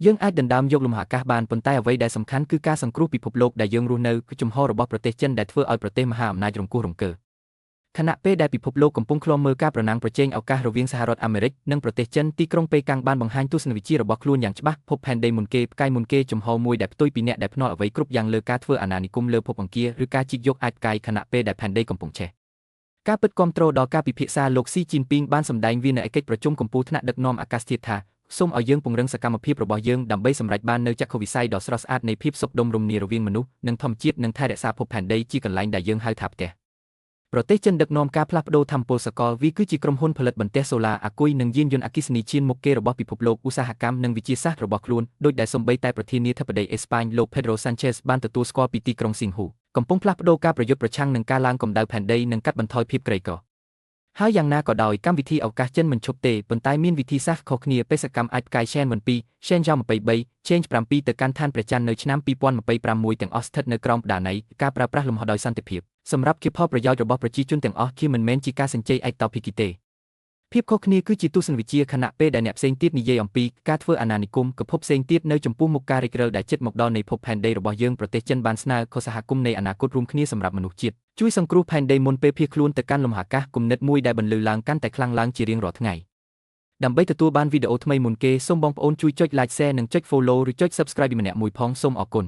យើងអាចដណ្ដើមយកលំហអាកាសបានប៉ុន្តែអ្វីដែលសំខាន់គឺការសង្គ្រោះពិភពលោកដែលយើងរស់នៅគឺជំហររបស់ប្រទេសចិនដែលធ្វើឲ្យប្រទេសមហាអំណាចរង្គោះរង្គើខណៈពេលដែលពិភពលោកកំពុងឃ្លាំមើលការប្រណាំងប្រជែងឱកាសរវាងសហរដ្ឋអាមេរិកនិងប្រទេសចិនទីក្រុងប៉េកាំងបានបង្ហាញទស្សនវិជ្ជារបស់ខ្លួនយ៉ាងច្បាស់ភពផែនដីមុនគេផ្កាយមុនគេជំហរមួយដែលផ្ទុយពីអ្នកដែលភ្នាល់អ្វីគ្រប់យ៉ាងលើការធ្វើអាណានិគមលើភពអង្គារឬការជីកយកអាចផ្កាយខណៈពេលដែលផែនដីកំពុងឆេះការពិតគាំទ្រដល់ការពិភាក្សាលោកស៊ីជីនពីងបានសម្ដែងវានៅឯកិច្ចប្រជុំកំពូលថ្នាក់ដឹកនាំអាកាសធាតុថាសូមឲ្យយើងពង្រឹងសកម្មភាពរបស់យើងដើម្បីសម្រេចបាននូវចក្ខុវិស័យដ៏ស្រស់ស្អាតនៃភាពសុខដុមរមនារវាងមនុស្សនិងធម្មជាតិនិងថែរក្សាភពផែនដីជាកន្លែងដែលយើងហៅថាផ្ទះប្រទេសចិនដឹកនាំការផ្លាស់ប្ដូរថាមពលសកលវាគឺជាក្រុមហ៊ុនផលិតបន្ទះសូឡាអាគុយនិងយានយន្តអគ្គិសនីឈានមុខគេរបស់ពិភពលោកឧស្សាហកម្មនិងវិទ្យាសាស្ត្ររបស់ខ្លួនដោយដែលសូម្បីតែប្រធានាធិបតីអេស្ប៉ាញលោក Pedro Sanchez បានទទួលស្គាល់ពីទីក្រុងសៀងហ៊ូកំពុងផ្លាស់ប្ដូរការប្រយុទ្ធប្រឆាំងនឹងការឡើងកម្ដៅផែនដីនិងកាត់បន្ថយភាពក្រីក្រហើយយ៉ាងណាក៏ដោយកម្មវិធីឱកាសចិនមិនឈប់ទេប៉ុន្តែមានវិធីសាស្ត្រខុសគ្នាបេសកកម្មអាចផ្កាយ Shenzhen 2 Shenzhou 23 Change 7ទៅកាន់ឋានព្រះច័ន្ទនៅឆ្នាំ2026ទាំងអស់ស្ថិតនៅក្រោមផ្ដានៃការប្រើប្រាស់លំហដោយសន្តិភាពសម្រាប់ជាផលប្រយោជន៍របស់ប្រជាជនទាំងអស់គឺមិនមែនជាការសញ្ជេរឯកតោភាគីទេភាពខុសគ្នាគឺជាទស្សនវិជ្ជាខណៈពេលដែលអ្នកផ្សេងទៀតនិយាយអំពីការធ្វើអាណានិគមក៏ភពផ្សេងទៀតនៅចំពោះមុខការរិចរិលដែលជិតមកដល់នៃភពផែនដីរបស់យើងប្រទេសចិនបានស្នើខុសសហគមន៍នៃអនាគតរួមគ្នាសម្រាប់មនុស្សជាតិជួយសង្គ្រោះផែនដីមុនពេលភៀសខ្លួនទៅកាន់លំហអាកាសគំនិតមួយដែលបន្លឺឡើងកាន់តែខ្លាំងឡើងជារៀងរាល់ថ្ងៃដើម្បីទទួលបានវីដេអូថ្មីមុនគេសូមបងប្អូនជួយចុច like share និងចុច follow ឬចុច subscribe ម្នាក់មួយផងសូមអរគុណ